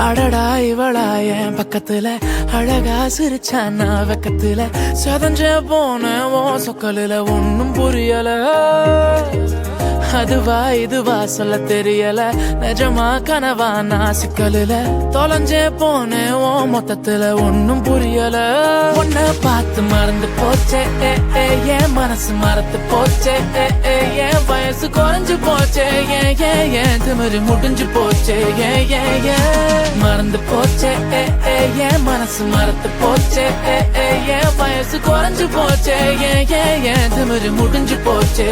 அடடா இவளா என் பக்கத்துல அழகா சிரிச்சானா வெக்கத்துல சதஞ்ச போன ஓ சொக்கலில ஒன்னும் புரியல அதுவா இதுவா சொல்ல தெரியல நிஜமா கனவா நான் சிக்கலில தொலைஞ்சே போன ஓ மொத்தத்துல ஒன்னும் புரியல உன்னை பார்த்து மறந்து போச்சே என் மனசு மறந்து போச்சே என் வயசு குறைஞ்சு போச்சே ஏன் திமிரு முடிஞ்சு போச்சே மறந்து போச்சே என் மனசு மறந்து போச்சே என் வயசு குறைஞ்சு போச்சே ஏன் திமிரு முடிஞ்சு போச்சே